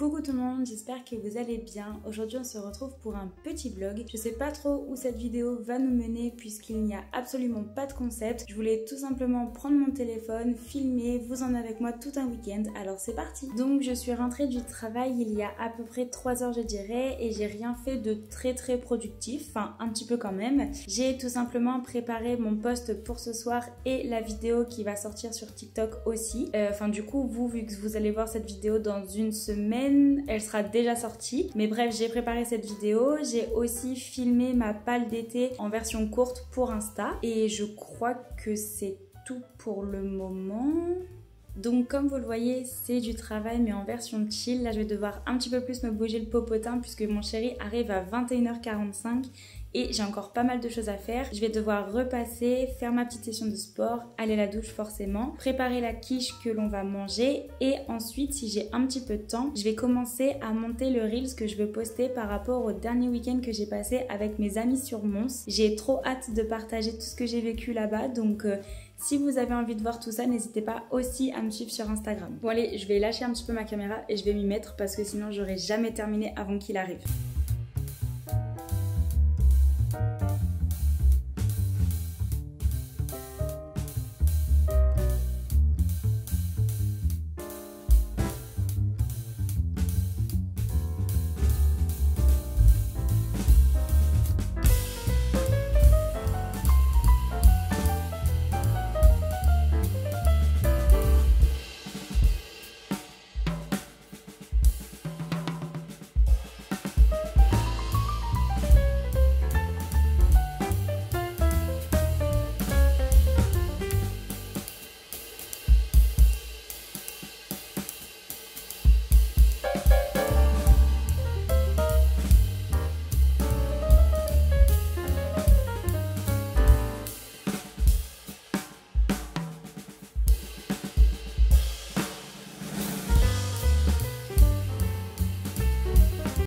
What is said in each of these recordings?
Coucou tout le monde, j'espère que vous allez bien. Aujourd'hui on se retrouve pour un petit vlog. Je sais pas trop où cette vidéo va nous mener puisqu'il n'y a absolument pas de concept. Je voulais tout simplement prendre mon téléphone, filmer, vous en avec moi tout un week-end. Alors c'est parti. Donc je suis rentrée du travail il y a à peu près 3 heures je dirais et j'ai rien fait de très productif, enfin un petit peu quand même. J'ai tout simplement préparé mon post pour ce soir et la vidéo qui va sortir sur TikTok aussi. Enfin du coup vous, vu que vous allez voir cette vidéo dans une semaine, elle sera déjà sortie. Mais bref, j'ai préparé cette vidéo. J'ai aussi filmé ma palle d'été en version courte pour Insta. Et je crois que c'est tout pour le moment. Donc comme vous le voyez, c'est du travail mais en version chill. Là je vais devoir un petit peu plus me bouger le popotin puisque mon chéri arrive à 21h45 et j'ai encore pas mal de choses à faire. Je vais devoir repasser, faire ma petite session de sport, aller à la douche forcément, préparer la quiche que l'on va manger et ensuite si j'ai un petit peu de temps, je vais commencer à monter le Reels que je veux poster par rapport au dernier week-end que j'ai passé avec mes amis sur Mons. J'ai trop hâte de partager tout ce que j'ai vécu là-bas donc si vous avez envie de voir tout ça, n'hésitez pas aussi à me suivre sur Instagram. Bon allez, je vais lâcher un petit peu ma caméra et je vais m'y mettre parce que sinon j'aurai jamais terminé avant qu'il arrive.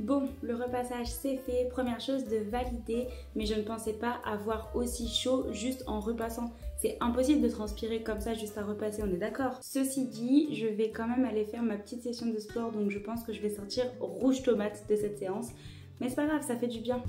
Bon, le repassage c'est fait, première chose de valider, mais je ne pensais pas avoir aussi chaud juste en repassant. C'est impossible de transpirer comme ça juste à repasser, on est d'accord? Ceci dit, je vais quand même aller faire ma petite session de sport, donc je pense que je vais sortir rouge tomate de cette séance. Mais c'est pas grave, ça fait du bien.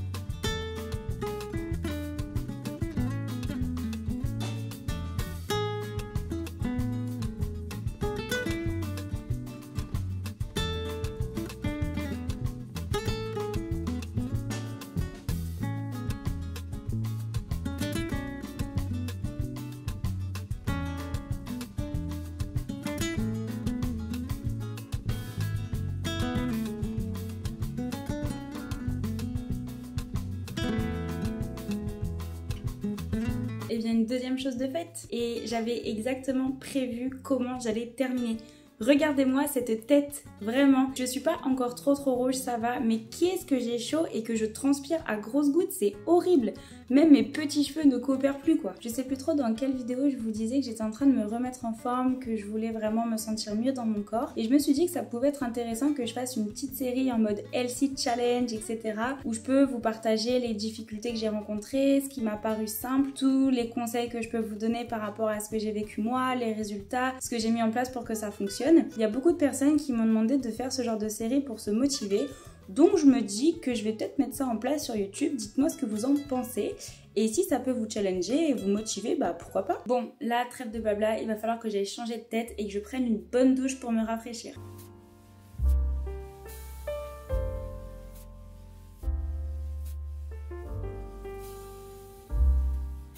Et bien une deuxième chose de faite et j'avais exactement prévu comment j'allais terminer. Regardez-moi cette tête, vraiment. Je suis pas encore trop rouge, ça va, mais qui est-ce que j'ai chaud et que je transpire à grosses gouttes, c'est horrible. Même mes petits cheveux ne coopèrent plus quoi. Je sais plus trop dans quelle vidéo je vous disais que j'étais en train de me remettre en forme, que je voulais vraiment me sentir mieux dans mon corps. Et je me suis dit que ça pouvait être intéressant que je fasse une petite série en mode healthy challenge, etc. où je peux vous partager les difficultés que j'ai rencontrées, ce qui m'a paru simple, tous les conseils que je peux vous donner par rapport à ce que j'ai vécu moi, les résultats, ce que j'ai mis en place pour que ça fonctionne. Il y a beaucoup de personnes qui m'ont demandé de faire ce genre de série pour se motiver. Donc je me dis que je vais peut-être mettre ça en place sur YouTube, dites-moi ce que vous en pensez. Et si ça peut vous challenger et vous motiver, bah pourquoi pas. Bon, là, trêve de blabla, il va falloir que j'aille changer de tête et que je prenne une bonne douche pour me rafraîchir.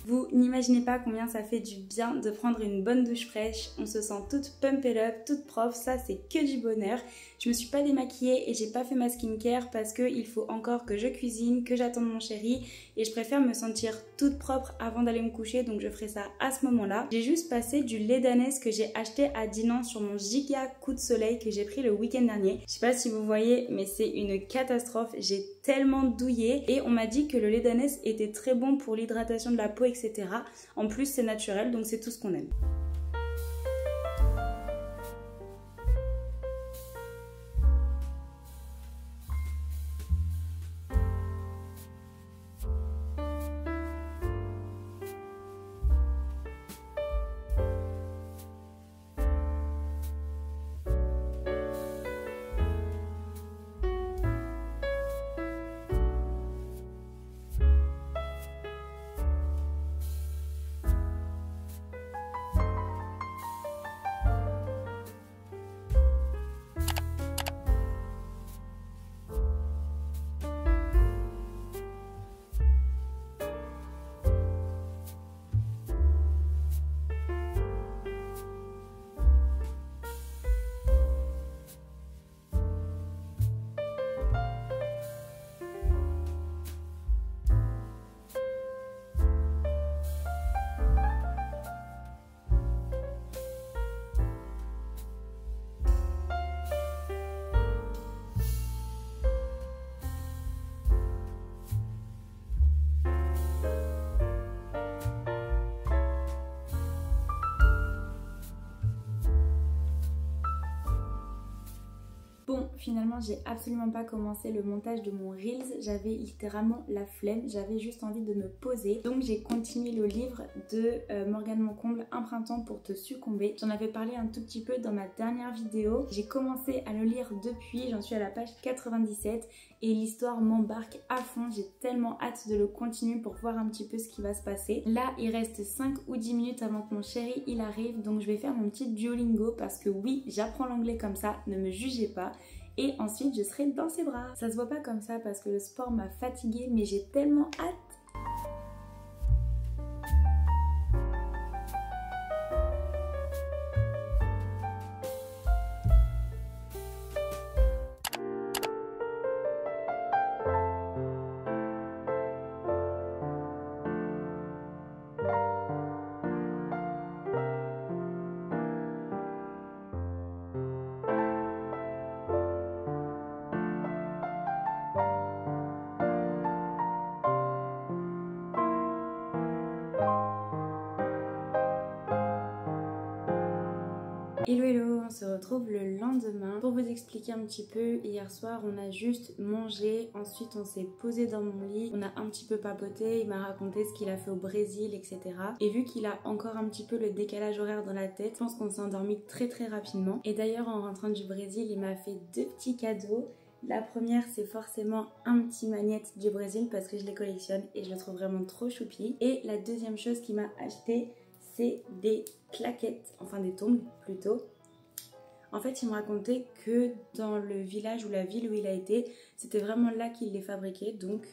Vous n'imaginez pas combien ça fait du bien de prendre une bonne douche fraîche, on se sent toute pumped up, toute propre, ça c'est que du bonheur. Je me suis pas démaquillée et j'ai pas fait ma skincare parce qu'il faut encore que je cuisine, que j'attende mon chéri et je préfère me sentir toute propre avant d'aller me coucher, donc je ferai ça à ce moment-là. J'ai juste passé du lait d'ânesse que j'ai acheté à Dinan sur mon giga coup de soleil que j'ai pris le week-end dernier. Je sais pas si vous voyez mais c'est une catastrophe, j'ai tellement douillé et on m'a dit que le lait d'ânesse était très bon pour l'hydratation de la peau, etc. En plus c'est naturel donc c'est tout ce qu'on aime. Bon, finalement j'ai absolument pas commencé le montage de mon Reels, j'avais littéralement la flemme, j'avais juste envie de me poser. Donc j'ai continué le livre de Morgane Moncomble, Un printemps pour te succomber. J'en avais parlé un tout petit peu dans ma dernière vidéo. J'ai commencé à le lire depuis, j'en suis à la page 97 et l'histoire m'embarque à fond. J'ai tellement hâte de le continuer pour voir un petit peu ce qui va se passer. Là il reste 5 ou 10 minutes avant que mon chéri il arrive, donc je vais faire mon petit Duolingo parce que oui, j'apprends l'anglais comme ça, ne me jugez pas. Et ensuite je serai dans ses bras. Ça se voit pas comme ça parce que le sport m'a fatiguée, mais j'ai tellement hâte. Hello hello, on se retrouve le lendemain. Pour vous expliquer un petit peu, hier soir on a juste mangé, ensuite on s'est posé dans mon lit, on a un petit peu papoté, il m'a raconté ce qu'il a fait au Brésil, etc. Et vu qu'il a encore un petit peu le décalage horaire dans la tête, je pense qu'on s'est endormi très rapidement. Et d'ailleurs en rentrant du Brésil, il m'a fait 2 petits cadeaux. La première c'est forcément un petit magnète du Brésil parce que je les collectionne et je le trouve vraiment trop choupi. Et la deuxième chose qu'il m'a acheté, c'est des claquettes, enfin des tongs plutôt. En fait il me racontait que dans le village ou la ville où il a été, c'était vraiment là qu'il les fabriquait. Donc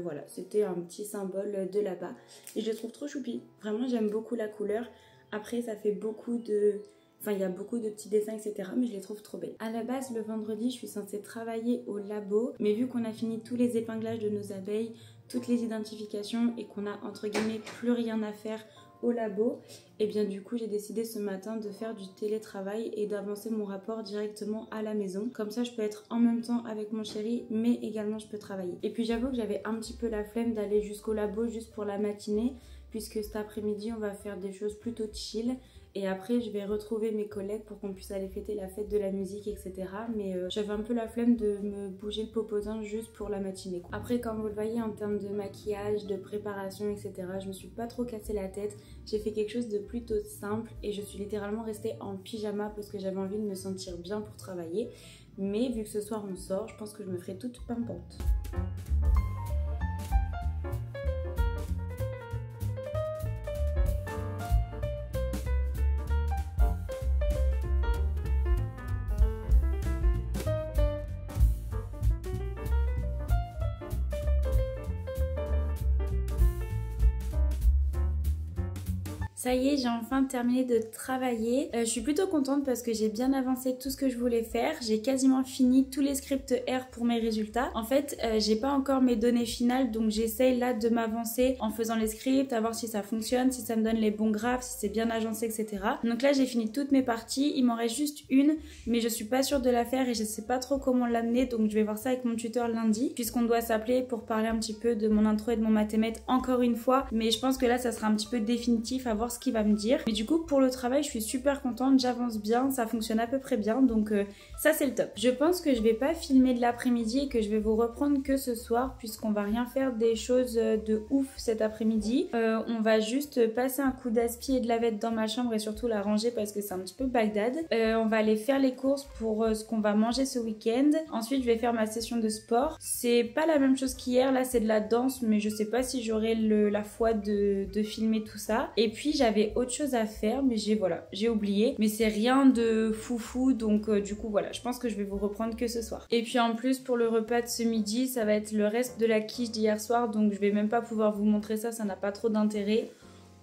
voilà, c'était un petit symbole de là-bas. Et je le trouve trop choupi, vraiment j'aime beaucoup la couleur. Après ça fait beaucoup de... Enfin, il y a beaucoup de petits dessins, etc. Mais je les trouve trop belles. À la base, le vendredi, je suis censée travailler au labo. Mais vu qu'on a fini tous les épinglages de nos abeilles, toutes les identifications et qu'on a entre guillemets plus rien à faire au labo, et bien du coup j'ai décidé ce matin de faire du télétravail et d'avancer mon rapport directement à la maison. Comme ça je peux être en même temps avec mon chéri mais également je peux travailler. Et puis j'avoue que j'avais un petit peu la flemme d'aller jusqu'au labo juste pour la matinée, puisque cet après-midi on va faire des choses plutôt chill. Et après je vais retrouver mes collègues pour qu'on puisse aller fêter la fête de la musique, etc. Mais j'avais un peu la flemme de me bouger le popotin juste pour la matinée. Après comme vous le voyez en termes de maquillage, de préparation, etc. je me suis pas trop cassé la tête. J'ai fait quelque chose de plutôt simple et je suis littéralement restée en pyjama parce que j'avais envie de me sentir bien pour travailler. Mais vu que ce soir on sort, je pense que je me ferai toute pimpante. Ça y est, j'ai enfin terminé de travailler. Je suis plutôt contente parce que j'ai bien avancé tout ce que je voulais faire. J'ai quasiment fini tous les scripts R pour mes résultats. En fait, j'ai pas encore mes données finales, donc j'essaye là de m'avancer en faisant les scripts, à voir si ça fonctionne, si ça me donne les bons graphes, si c'est bien agencé, etc. Donc là, j'ai fini toutes mes parties. Il m'en reste juste une, mais je suis pas sûre de la faire et je sais pas trop comment l'amener, donc je vais voir ça avec mon tuteur lundi, puisqu'on doit s'appeler pour parler un petit peu de mon intro et de mon mathémètre encore une fois. Mais je pense que là, ça sera un petit peu définitif, à voir ce qu'il va me dire. Mais du coup pour le travail je suis super contente, j'avance bien, ça fonctionne à peu près bien, donc ça c'est le top. Je pense que je vais pas filmer de l'après-midi et que je vais vous reprendre que ce soir, puisqu'on va rien faire des choses de ouf cet après-midi. On va juste passer un coup d'aspi et de lavette dans ma chambre et surtout la ranger parce que c'est un petit peu Bagdad. On va aller faire les courses pour ce qu'on va manger ce week-end. Ensuite je vais faire ma session de sport. C'est pas la même chose qu'hier, là c'est de la danse, mais je sais pas si j'aurai la foi de filmer tout ça. Et puis j'avais autre chose à faire, mais j'ai oublié, mais c'est rien de foufou, donc du coup voilà, je pense que je vais vous reprendre que ce soir. Et puis en plus pour le repas de ce midi, ça va être le reste de la quiche d'hier soir, donc je vais même pas pouvoir vous montrer ça, ça n'a pas trop d'intérêt,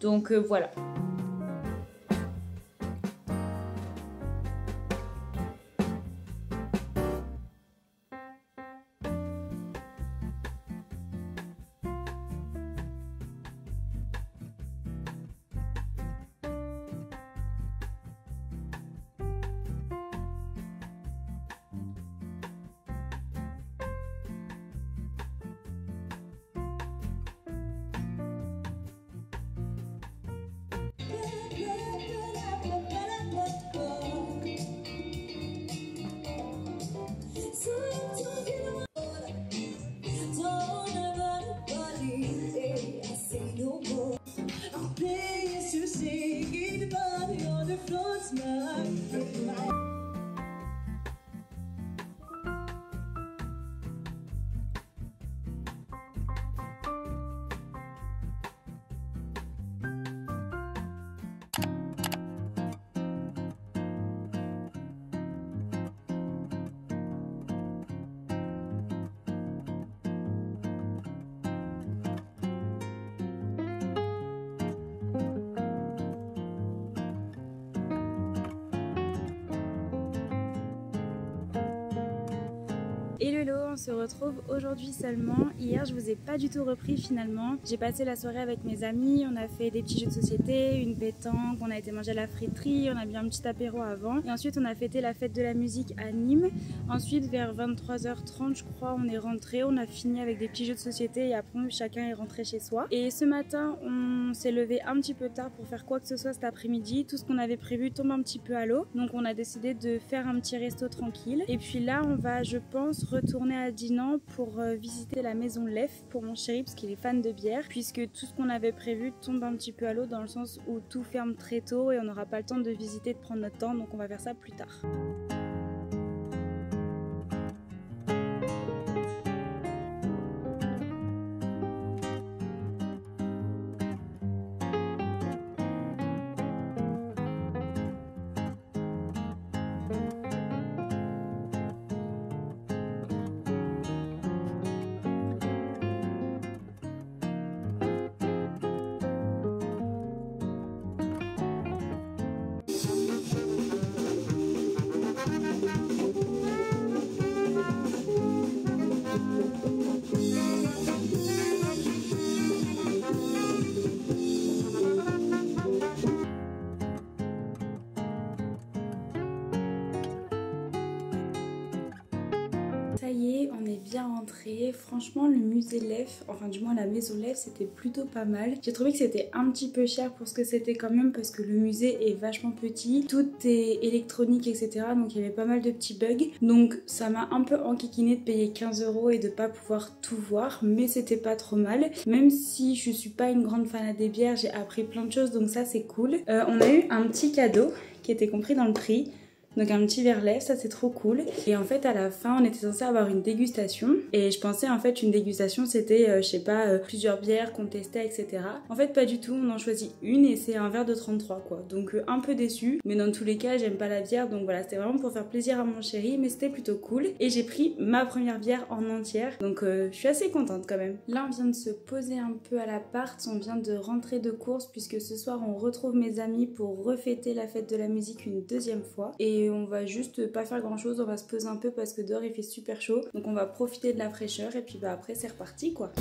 donc voilà. se retrouve aujourd'hui seulement. Hier je vous ai pas du tout repris finalement. J'ai passé la soirée avec mes amis, on a fait des petits jeux de société, une pétanque, on a été manger à la friterie, on a bu un petit apéro avant. Et ensuite on a fêté la fête de la musique à Nîmes. Ensuite vers 23h30 je crois on est rentré, on a fini avec des petits jeux de société et après chacun est rentré chez soi. Et ce matin on s'est levé un petit peu tard pour faire quoi que ce soit cet après-midi. Tout ce qu'on avait prévu tombe un petit peu à l'eau. Donc on a décidé de faire un petit resto tranquille. Et puis là on va je pense retourner à Dinan pour visiter la maison Lef pour mon chéri parce qu'il est fan de bière, puisque tout ce qu'on avait prévu tombe un petit peu à l'eau dans le sens où tout ferme très tôt et on n'aura pas le temps de visiter, de prendre notre temps, donc on va faire ça plus tard. Ça y est, on est bien rentré. Franchement, le musée Lef, enfin du moins la maison Lef, c'était plutôt pas mal. J'ai trouvé que c'était un petit peu cher pour ce que c'était quand même parce que le musée est vachement petit. Tout est électronique, etc. Donc il y avait pas mal de petits bugs. Donc ça m'a un peu enquiquiné de payer 15 € et de pas pouvoir tout voir. Mais c'était pas trop mal. Même si je suis pas une grande fan des bières, j'ai appris plein de choses. Donc ça c'est cool. On a eu un petit cadeau qui était compris dans le prix. Donc un petit verre lèvres, ça c'est trop cool. Et en fait à la fin on était censé avoir une dégustation. Et je pensais en fait une dégustation c'était je sais pas plusieurs bières qu'on testait etc. En fait pas du tout, on en choisit une et c'est un verre de 33 quoi. Donc un peu déçue. Mais dans tous les cas j'aime pas la bière. Donc voilà, c'était vraiment pour faire plaisir à mon chéri. Mais c'était plutôt cool. Et j'ai pris ma première bière en entière. Donc je suis assez contente quand même. Là on vient de se poser un peu à l'appart. On vient de rentrer de course puisque ce soir on retrouve mes amis pour refêter la fête de la musique une deuxième fois. Et on va juste pas faire grand chose, on va se poser un peu parce que dehors il fait super chaud. Donc on va profiter de la fraîcheur et puis bah après c'est reparti quoi.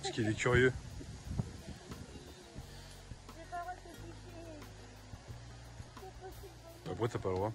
Parce qu'il est curieux. Après, t'as pas le droit.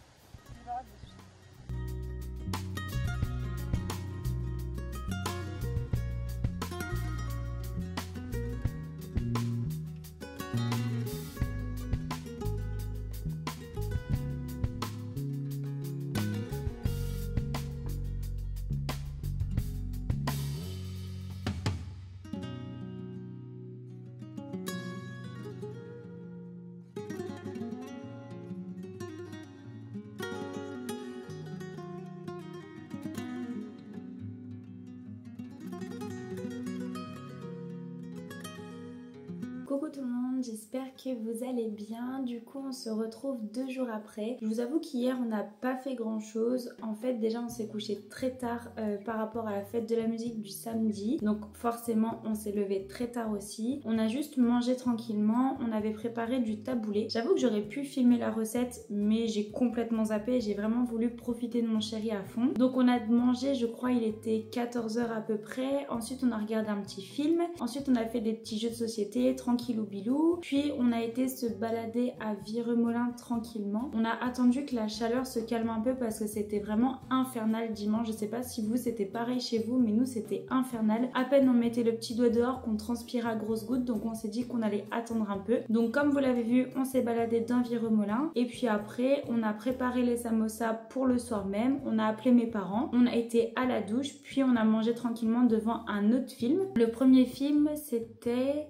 Coucou tout le monde, j'espère que vous allez bien. Du coup on se retrouve 2 jours après. Je vous avoue qu'hier on n'a pas fait grand chose. En fait déjà on s'est couché très tard par rapport à la fête de la musique du samedi. Donc forcément on s'est levé très tard aussi. On a juste mangé tranquillement. On avait préparé du taboulé. J'avoue que j'aurais pu filmer la recette mais j'ai complètement zappé. J'ai vraiment voulu profiter de mon chéri à fond. Donc on a mangé, je crois il était 14 h à peu près. Ensuite on a regardé un petit film. Ensuite on a fait des petits jeux de société tranquillou bilou. Puis on a été se balader à Viremolin tranquillement. On a attendu que la chaleur se calme un peu parce que c'était vraiment infernal dimanche. Je sais pas si vous c'était pareil chez vous mais nous c'était infernal. À peine on mettait le petit doigt dehors qu'on transpirait à grosses gouttes, donc on s'est dit qu'on allait attendre un peu. Donc comme vous l'avez vu on s'est baladé dans Viremolin et puis après on a préparé les samosas pour le soir même. On a appelé mes parents, on a été à la douche puis on a mangé tranquillement devant un autre film. Le premier film c'était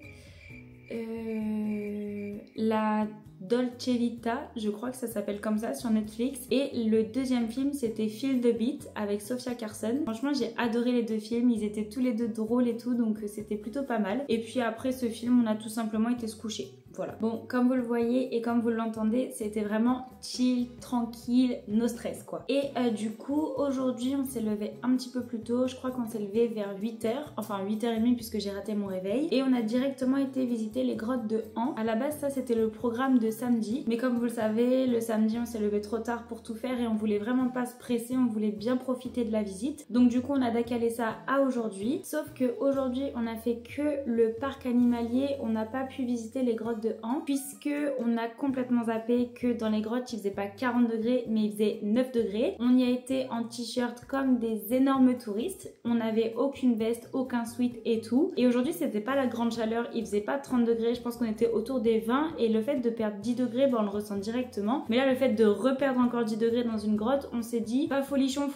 la Dolce Vita, je crois que ça s'appelle comme ça sur Netflix. Et le deuxième film c'était Feel the Beat avec Sofia Carson. Franchement j'ai adoré les deux films, ils étaient tous les deux drôles et tout, donc c'était plutôt pas mal. Et puis après ce film on a tout simplement été se coucher. Voilà. Bon, comme vous le voyez et comme vous l'entendez, c'était vraiment chill, tranquille, no stress quoi. Et du coup, aujourd'hui, on s'est levé un petit peu plus tôt. Je crois qu'on s'est levé vers 8 h, enfin 8 h 30 puisque j'ai raté mon réveil. Et on a directement été visiter les grottes de Han. À la base, ça c'était le programme de samedi. Mais comme vous le savez, le samedi, on s'est levé trop tard pour tout faire et on voulait vraiment pas se presser. On voulait bien profiter de la visite. Donc du coup, on a décalé ça à aujourd'hui. Sauf que aujourd'hui, on a fait que le parc animalier. On n'a pas pu visiter les grottes de Han puisque on a complètement zappé que dans les grottes il faisait pas 40 degrés mais il faisait 9 degrés. On y a été en t-shirt comme des énormes touristes. On n'avait aucune veste, aucun sweat et tout. Et aujourd'hui c'était pas la grande chaleur, il faisait pas 30 degrés, je pense qu'on était autour des 20 et le fait de perdre 10 degrés, on le ressent directement. Mais là le fait de reperdre encore 10 degrés dans une grotte, on s'est dit pas folichon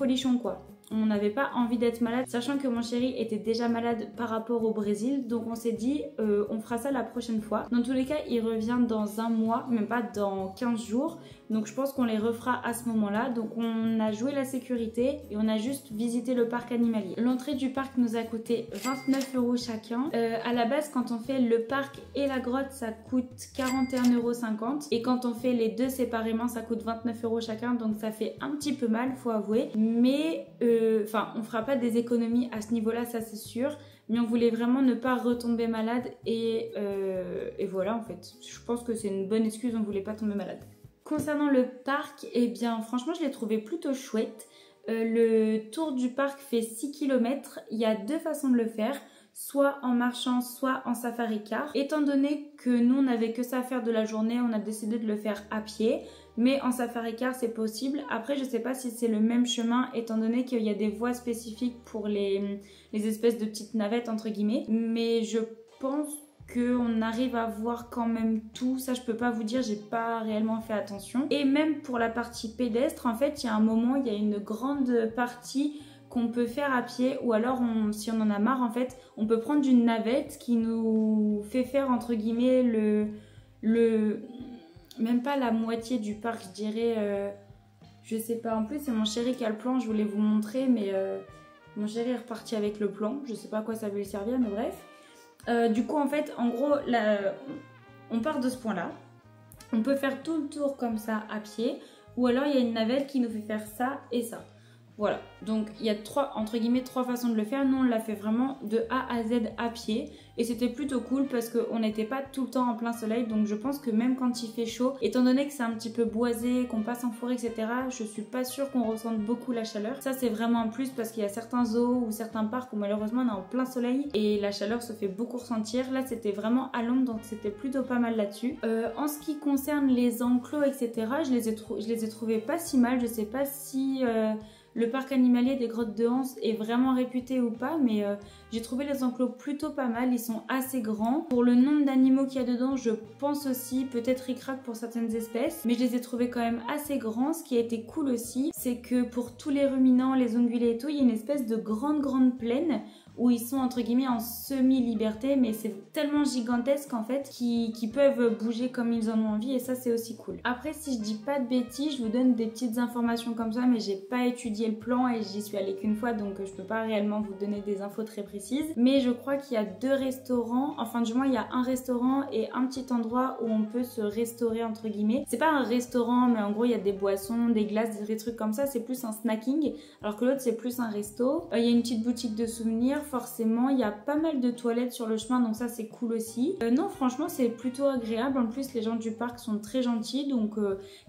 quoi. On n'avait pas envie d'être malade, sachant que mon chéri était déjà malade par rapport au Brésil, donc on s'est dit on fera ça la prochaine fois. Dans tous les cas il revient dans un mois, même pas dans 15 jours, donc je pense qu'on les refera à ce moment là. Donc on a joué la sécurité et on a juste visité le parc animalier. L'entrée du parc nous a coûté 29 € chacun. À la base quand on fait le parc et la grotte ça coûte 41,50 € et quand on fait les deux séparément ça coûte 29 € chacun, donc ça fait un petit peu mal faut avouer, mais on fera pas des économies à ce niveau là, ça c'est sûr, mais on voulait vraiment ne pas retomber malade et voilà en fait, je pense que c'est une bonne excuse, on voulait pas tomber malade. Concernant le parc, eh bien franchement je l'ai trouvé plutôt chouette. Le tour du parc fait 6 km, il y a deux façons de le faire, soit en marchant, soit en safari car. Étant donné que nous on n'avait que ça à faire de la journée, on a décidé de le faire à pied. Mais en safari car c'est possible. Après je sais pas si c'est le même chemin étant donné qu'il y a des voies spécifiques pour les espèces de petites navettes entre guillemets. Mais je pense qu'on arrive à voir quand même tout. Ça je peux pas vous dire, j'ai pas réellement fait attention. Et même pour la partie pédestre, en fait il y a un moment, il y a une grande partie qu'on peut faire à pied ou alors si on en a marre en fait, on peut prendre une navette qui nous fait faire entre guillemets même pas la moitié du parc, je dirais, je sais pas, en plus c'est mon chéri qui a le plan, je voulais vous montrer, mais mon chéri est reparti avec le plan, je sais pas à quoi ça veut lui servir, mais bref. Du coup en fait, en gros, on part de ce point là, on peut faire tout le tour comme ça à pied, ou alors il y a une navette qui nous fait faire ça et ça. Voilà, donc il y a entre guillemets trois façons de le faire. Nous on l'a fait vraiment de A à Z à pied et c'était plutôt cool parce qu'on n'était pas tout le temps en plein soleil, donc je pense que même quand il fait chaud, étant donné que c'est un petit peu boisé, qu'on passe en forêt, etc., je suis pas sûre qu'on ressente beaucoup la chaleur. Ça c'est vraiment un plus parce qu'il y a certains zoos ou certains parcs où malheureusement on est en plein soleil et la chaleur se fait beaucoup ressentir. Là c'était vraiment à l'ombre, donc c'était plutôt pas mal là-dessus. En ce qui concerne les enclos, etc., je les ai trouvés pas si mal. Je sais pas si le parc animalier des Grottes de Hans est vraiment réputé ou pas, mais j'ai trouvé les enclos plutôt pas mal. Ils sont assez grands. Pour le nombre d'animaux qu'il y a dedans, je pense aussi, peut-être ric-rac pour certaines espèces, mais je les ai trouvés quand même assez grands. Ce qui a été cool aussi, c'est que pour tous les ruminants, les ongulés et tout, il y a une espèce de grande plaine où ils sont entre guillemets en semi-liberté, mais c'est tellement gigantesque en fait qu'ils peuvent bouger comme ils en ont envie, et ça c'est aussi cool. Après, si je dis pas de bêtises, je vous donne des petites informations comme ça, mais j'ai pas étudié le plan et j'y suis allée qu'une fois, donc je peux pas réellement vous donner des infos très précises. Mais je crois qu'il y a 2 restaurants, enfin du moins il y a un restaurant et un petit endroit où on peut se restaurer entre guillemets. C'est pas un restaurant, mais en gros il y a des boissons, des glaces, des trucs comme ça, c'est plus un snacking, alors que l'autre c'est plus un resto. Il y a une petite boutique de souvenirs. Forcément, il y a pas mal de toilettes sur le chemin, donc ça c'est cool aussi. Non, franchement c'est plutôt agréable. En plus les gens du parc sont très gentils, donc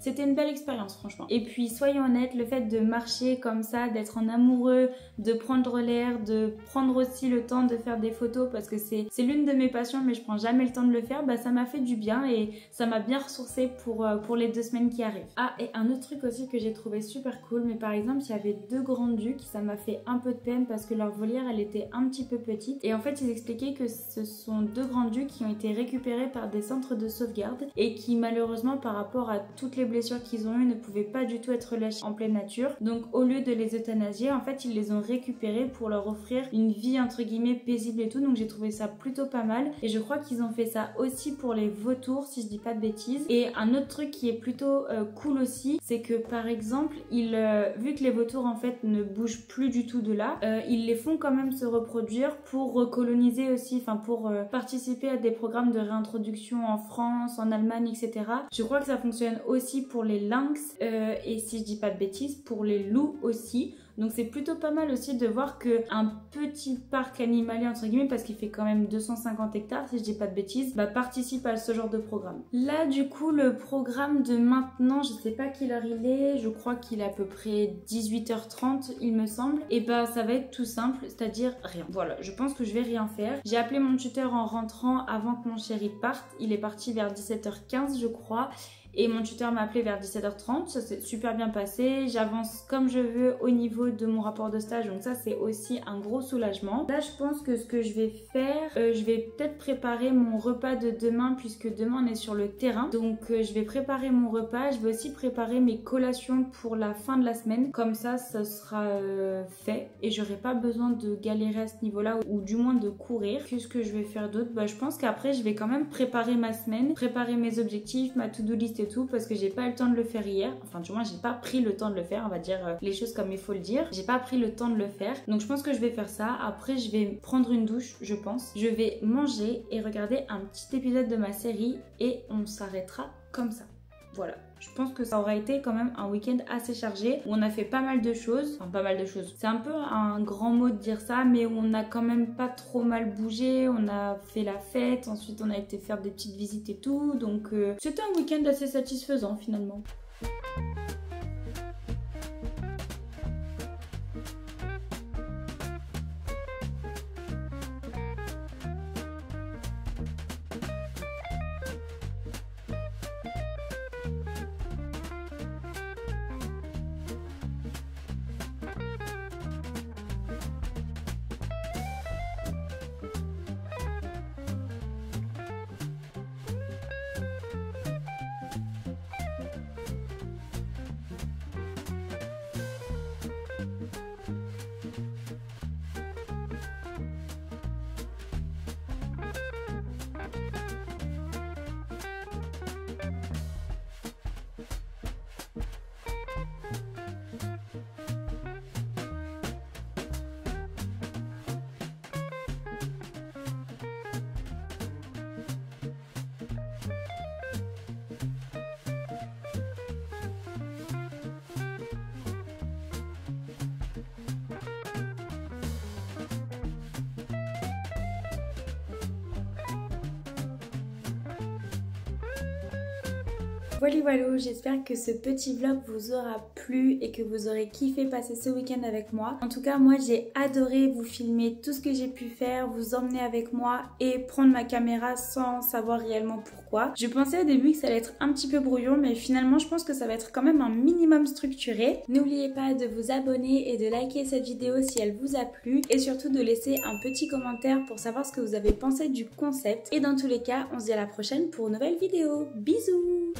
c'était une belle expérience franchement. Et puis soyons honnêtes, le fait de marcher comme ça, d'être en amoureux, de prendre l'air, de prendre aussi le temps de faire des photos, parce que c'est l'une de mes passions mais je prends jamais le temps de le faire, bah ça m'a fait du bien et ça m'a bien ressourcée pour les 2 semaines qui arrivent. Ah, et un autre truc aussi que j'ai trouvé super cool, mais par exemple il y avait 2 grands-ducs, ça m'a fait un peu de peine parce que leur volière elle était un petit peu petite, et en fait ils expliquaient que ce sont 2 grands-ducs qui ont été récupérés par des centres de sauvegarde et qui malheureusement par rapport à toutes les blessures qu'ils ont eues ne pouvaient pas du tout être relâchés en pleine nature. Donc au lieu de les euthanasier, en fait ils les ont récupérés pour leur offrir une vie entre guillemets paisible et tout, donc j'ai trouvé ça plutôt pas mal. Et je crois qu'ils ont fait ça aussi pour les vautours si je dis pas de bêtises. Et un autre truc qui est plutôt cool aussi, c'est que par exemple vu que les vautours en fait ne bougent plus du tout de là, ils les font quand même se reproduire pour recoloniser aussi, enfin pour participer à des programmes de réintroduction en France, en Allemagne, etc. Je crois que ça fonctionne aussi pour les lynx et si je dis pas de bêtises, pour les loups aussi. Donc c'est plutôt pas mal aussi de voir qu'un petit parc animalier entre guillemets, parce qu'il fait quand même 250 hectares si je dis pas de bêtises, bah, participe à ce genre de programme. Là du coup le programme de maintenant, je sais pas quelle heure il est, je crois qu'il est à peu près 18h30 il me semble, et bah ça va être tout simple, c'est-à-dire rien. Voilà, je pense que je vais rien faire. J'ai appelé mon tuteur en rentrant avant que mon chéri parte, il est parti vers 17h15 je crois. Et mon tuteur m'a appelé vers 17h30, ça s'est super bien passé, j'avance comme je veux au niveau de mon rapport de stage, donc ça c'est aussi un gros soulagement. Là je pense que ce que je vais faire, je vais peut-être préparer mon repas de demain, puisque demain on est sur le terrain, donc je vais préparer mon repas, je vais aussi préparer mes collations pour la fin de la semaine, comme ça sera fait et j'aurai pas besoin de galérer à ce niveau-là, ou du moins de courir. Qu'est-ce que je vais faire d'autre? Bah je pense qu'après je vais quand même préparer ma semaine, préparer mes objectifs, ma to-do list et tout, parce que j'ai pas eu le temps de le faire hier, enfin du moins j'ai pas pris le temps de le faire, on va dire les choses comme il faut le dire, j'ai pas pris le temps de le faire, donc je pense que je vais faire ça. Après je vais prendre une douche, je pense, je vais manger et regarder un petit épisode de ma série et on s'arrêtera comme ça. Voilà, je pense que ça aura été quand même un week-end assez chargé où on a fait pas mal de choses, enfin pas mal de choses, c'est un peu un grand mot de dire ça, mais où on a quand même pas trop mal bougé, on a fait la fête, ensuite on a été faire des petites visites et tout, donc c'était un week-end assez satisfaisant finalement. Voilà, j'espère que ce petit vlog vous aura plu et que vous aurez kiffé passer ce week-end avec moi. En tout cas, moi j'ai adoré vous filmer tout ce que j'ai pu faire, vous emmener avec moi et prendre ma caméra sans savoir réellement pourquoi. Je pensais au début que ça allait être un petit peu brouillon, mais finalement je pense que ça va être quand même un minimum structuré. N'oubliez pas de vous abonner et de liker cette vidéo si elle vous a plu et surtout de laisser un petit commentaire pour savoir ce que vous avez pensé du concept. Et dans tous les cas, on se dit à la prochaine pour une nouvelle vidéo. Bisous!